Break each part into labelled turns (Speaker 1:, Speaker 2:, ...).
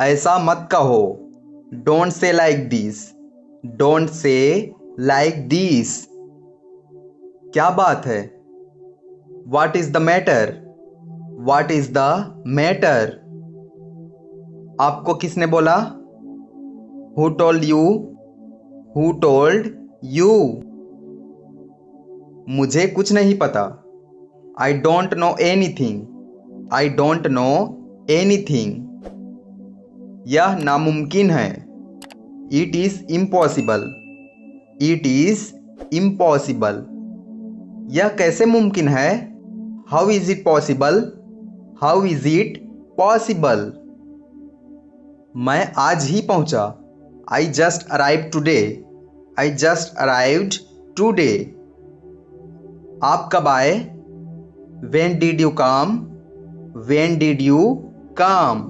Speaker 1: ऐसा मत कहो। Don't say like this. Don't say like this. क्या बात है? What is the matter? What is the matter? आपको किसने बोला? Who told you? Who told you? मुझे कुछ नहीं पता। I don't know anything. I don't know anything. यह नामुमकिन है। It is impossible. It is impossible. यह कैसे मुमकिन है? How is it possible? How is it possible? मैं आज ही पहुंचा। I just arrive today. I just arrived today. आप कब आए? When did you come? When did you come?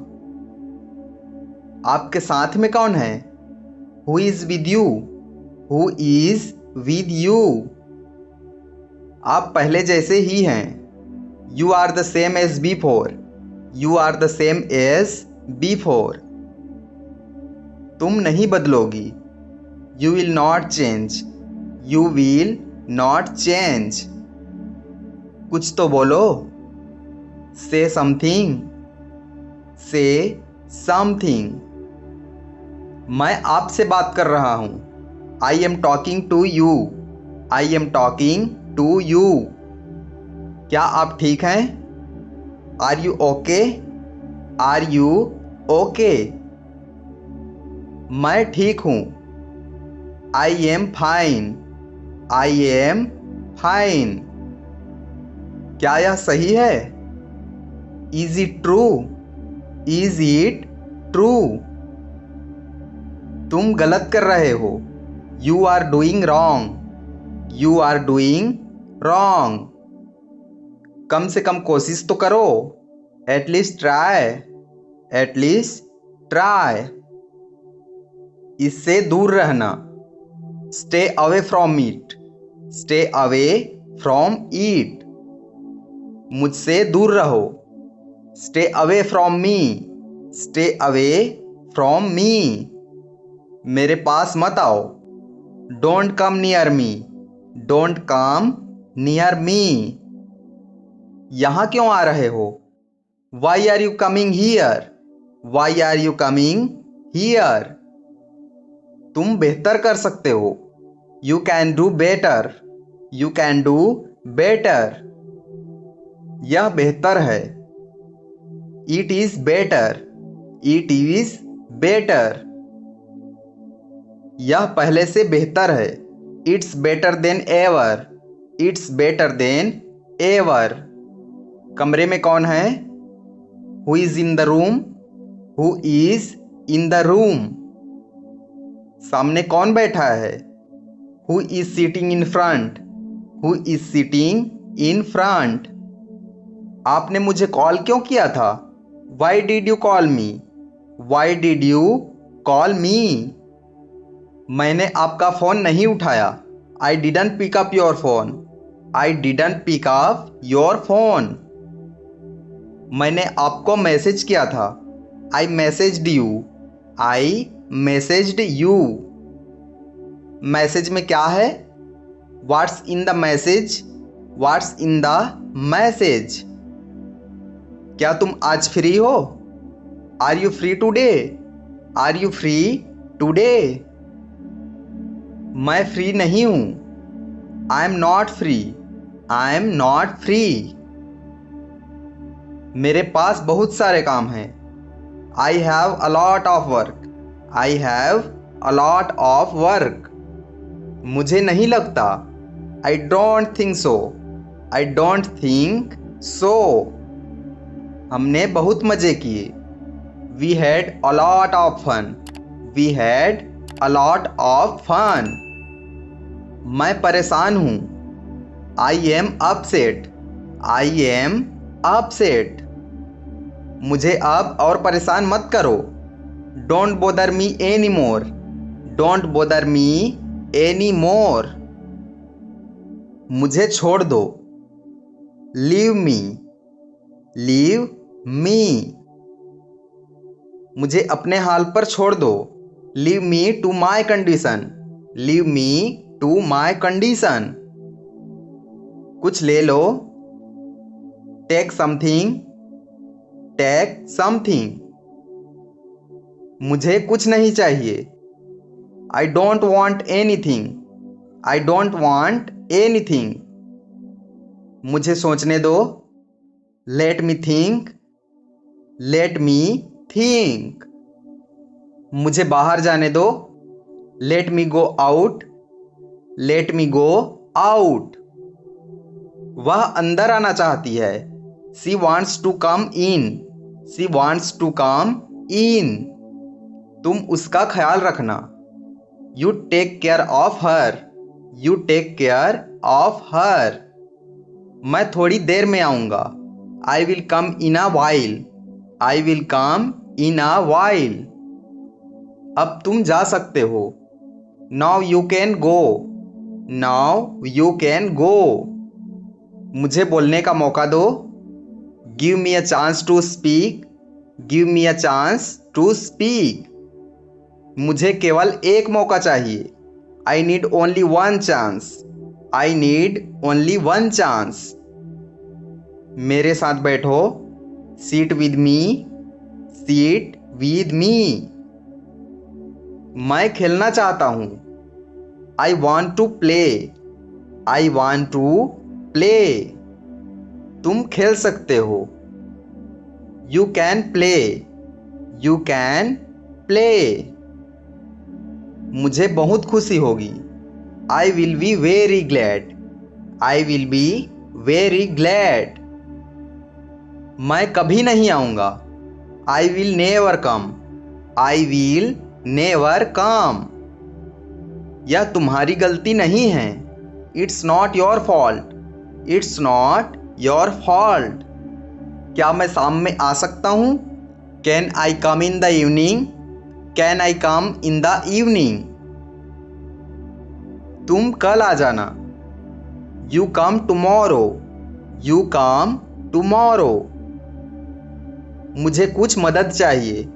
Speaker 1: आपके साथ में कौन है? Who is with you? Who is with you? आप पहले जैसे ही हैं। You are the same as before. You are the same as before. तुम नहीं बदलोगी। You will not change. You will not change. कुछ तो बोलो। से समथिंग। से समथिंग। मैं आपसे बात कर रहा हूं। I am talking to you. I am talking to you. क्या आप ठीक हैं? Are you okay? Are you okay? मैं ठीक हूं। I am fine. I am fine. क्या यह सही है? Is it true? Is it true? तुम गलत कर रहे हो। You are doing wrong. You are doing wrong. कम से कम कोशिश तो करो। At least try. At least try. इससे दूर रहना। Stay away from it. Stay away from it. मुझसे दूर रहो। Stay away from me. Stay away from me. मेरे पास मत आओ। Don't come near me. Don't come near me. यहां क्यों आ रहे हो? Why are you coming here? Why are you coming here? तुम बेहतर कर सकते हो। You can do better. You can do better. यह बेहतर है। It is better. It is better. यह पहले से बेहतर है। It's better than ever. It's better than ever. कमरे में कौन है? Who is in the room? Who is in the room? सामने कौन बैठा है? Who is sitting in front? Who is sitting in front? आपने मुझे कॉल क्यों किया था? Why did you call me? Why did you call me? मैंने आपका फ़ोन नहीं उठाया। I didn't pick up your phone. I didn't pick up your phone. मैंने आपको मैसेज किया था। I messaged you. I messaged you. Message में क्या है? What's in the message? What's in the message? क्या तुम आज फ्री हो? Are you free today? Are you free today? मैं फ्री नहीं हूं। I am not free. I am not free. मेरे पास बहुत सारे काम हैं। I have a lot of work. I have a lot of work. मुझे नहीं लगता। आई don't think so. I don't think so. हमने बहुत मजे किए। We had a lot of fun. We had a lot of fun. मैं परेशान हूं। I am upset. I am upset. मुझे अब और परेशान मत करो। Don't bother me any more. Don't bother me any more. मुझे छोड़ दो। Leave me. Leave me. मुझे अपने हाल पर छोड़ दो। Leave me to my condition. Leave me to my condition. कुछ ले लो। Take something. Take something. मुझे कुछ नहीं चाहिए। I don't want anything. I don't want anything. मुझे सोचने दो। Let me think. Let me think. मुझे बाहर जाने दो। Let me go out. Let me go out. वह अंदर आना चाहती है। She wants to come in. She wants to come in. तुम उसका ख्याल रखना। You take care of her. You take care of हर। मैं थोड़ी देर में आऊँगा। I will come in a while. I will come in a while. अब तुम जा सकते हो। Now you can go. Now you can go. मुझे बोलने का मौका दो। Give me a chance to speak. Give me a chance to speak. मुझे केवल एक मौका चाहिए। I need only one chance. I need only one chance. मेरे साथ बैठो। Sit with me. Seat with me. मैं खेलना चाहता हूँ। I want to play. I want to play. तुम खेल सकते हो। You can play. You can play. मुझे बहुत खुशी होगी। I will be very glad. I will be very glad. मैं कभी नहीं आऊँगा। I will never come. I will never come. यह तुम्हारी गलती नहीं है। It's not your fault. It's not your fault. क्या मैं शाम में आ सकता हूँ? Can I come in the evening? Can I come in the evening? तुम कल आ जाना। You come tomorrow. You come tomorrow. मुझे कुछ मदद चाहिए।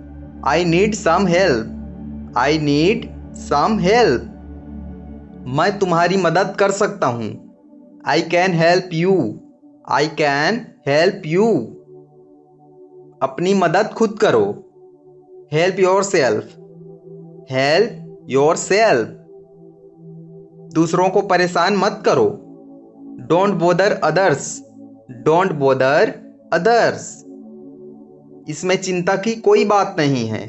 Speaker 1: I need some help. I need some help. मैं तुम्हारी मदद कर सकता हूँ। I can help you. I can help you. अपनी मदद खुद करो। Help yourself. Help yourself. दूसरों को परेशान मत करो। Don't bother others. Don't bother others. इसमें चिंता की कोई बात नहीं है।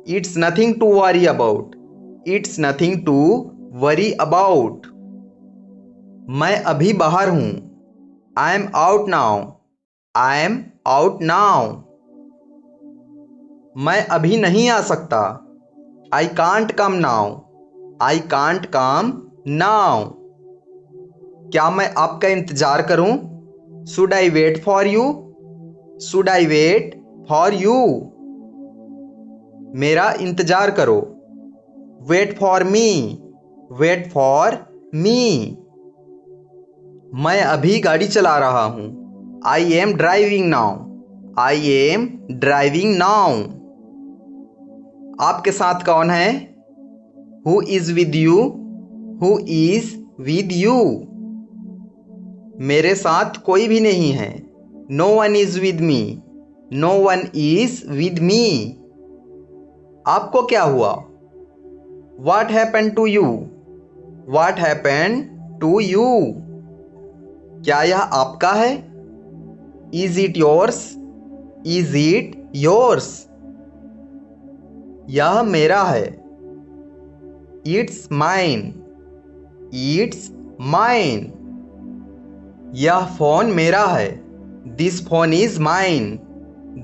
Speaker 1: It's nothing to worry about. It's nothing to worry about. मैं अभी बाहर हूँ। I am out now. I am out now. मैं अभी नहीं आ सकता। I can't come now. I can't come now. क्या मैं आपका इंतजार करूं? Should I wait for you? Should I wait for you? मेरा इंतजार करो। Wait for me. Wait for me. मैं अभी गाड़ी चला रहा हूं। I am driving now. I am driving now. आपके साथ कौन है? Who is with you? Who is with you? मेरे साथ कोई भी नहीं है। No one is with me. No one is with me. आपको क्या हुआ? What happened to you? What happened to you? क्या यह आपका है? Is it yours? Is it yours? यह मेरा है। It's mine. It's mine. यह फोन मेरा है। This phone is mine.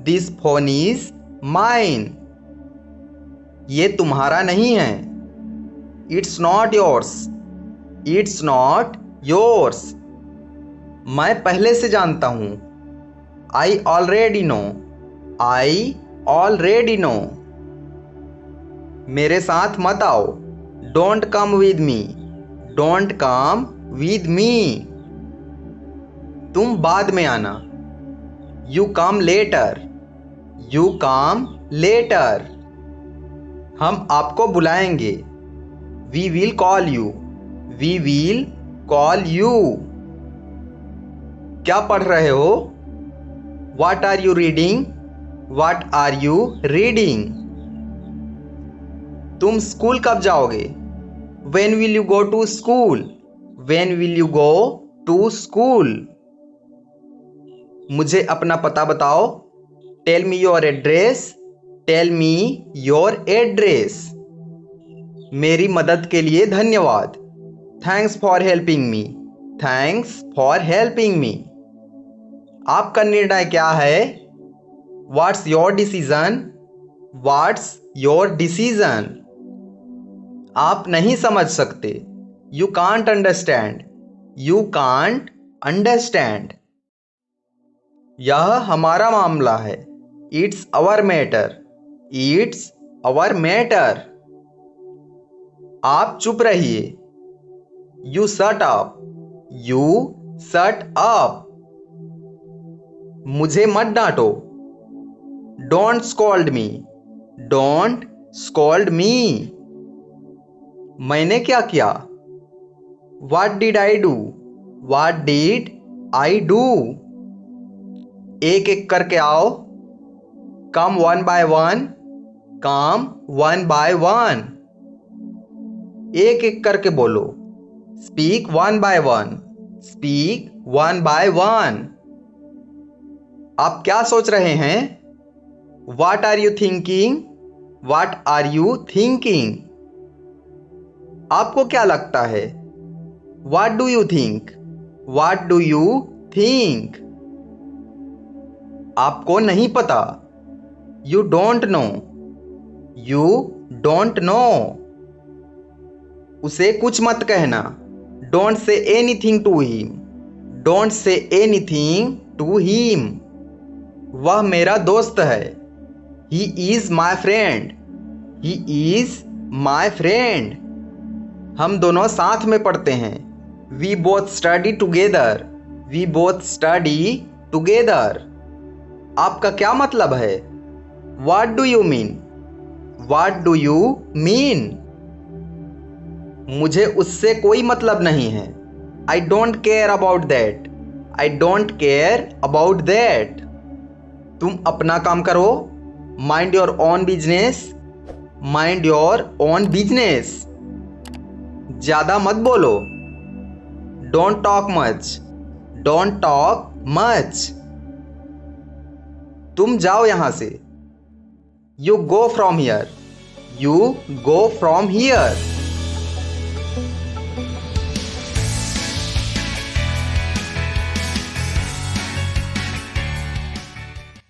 Speaker 1: This phone is mine. ये तुम्हारा नहीं है। It's not yours. It's not yours. मैं पहले से जानता हूँ। I already know. I already know. मेरे साथ मत आओ। Don't come with me. Don't come with me. तुम बाद में आना। You come later. You come later. हम आपको बुलाएंगे। We will call you. We will call you. क्या पढ़ रहे हो? What are you reading? What are you reading? तुम स्कूल कब जाओगे? When will you go to school? When will you go to school? मुझे अपना पता बताओ। Tell me your address. Tell me your address. मेरी मदद के लिए धन्यवाद। Thanks for helping me. Thanks for helping me. आपका निर्णय क्या है? What's your decision? What's your decision? आप नहीं समझ सकते। You can't understand. You can't understand. यह हमारा मामला है। It's our matter. It's our matter. आप चुप रहिए। You shut up. You shut up. मुझे मत डांटो। Don't scold me. Don't scold me. मैंने क्या किया? What did I do? What did I do? एक एक करके आओ। Come one by one. Come one by one. एक एक करके बोलो। Speak one by one. Speak one by one. आप क्या सोच रहे हैं? What are you thinking? What are you thinking? आपको क्या लगता है? What do you think? What do you think? आपको नहीं पता। You don't know. You don't know. उसे कुछ मत कहना। Don't say anything to him. Don't say anything to him. वह मेरा दोस्त है। He is my friend. He is my friend. हम दोनों साथ में पढ़ते हैं। We both study together. We both study together. आपका क्या मतलब है? What do you mean? What do you mean? मुझे उससे कोई मतलब नहीं है। I don't care about that. I don't care about that. तुम अपना काम करो। Mind your own business. Mind your own business. ज्यादा मत बोलो। Don't talk much. Don't talk much. तुम जाओ यहां से। You go from here. You go from here.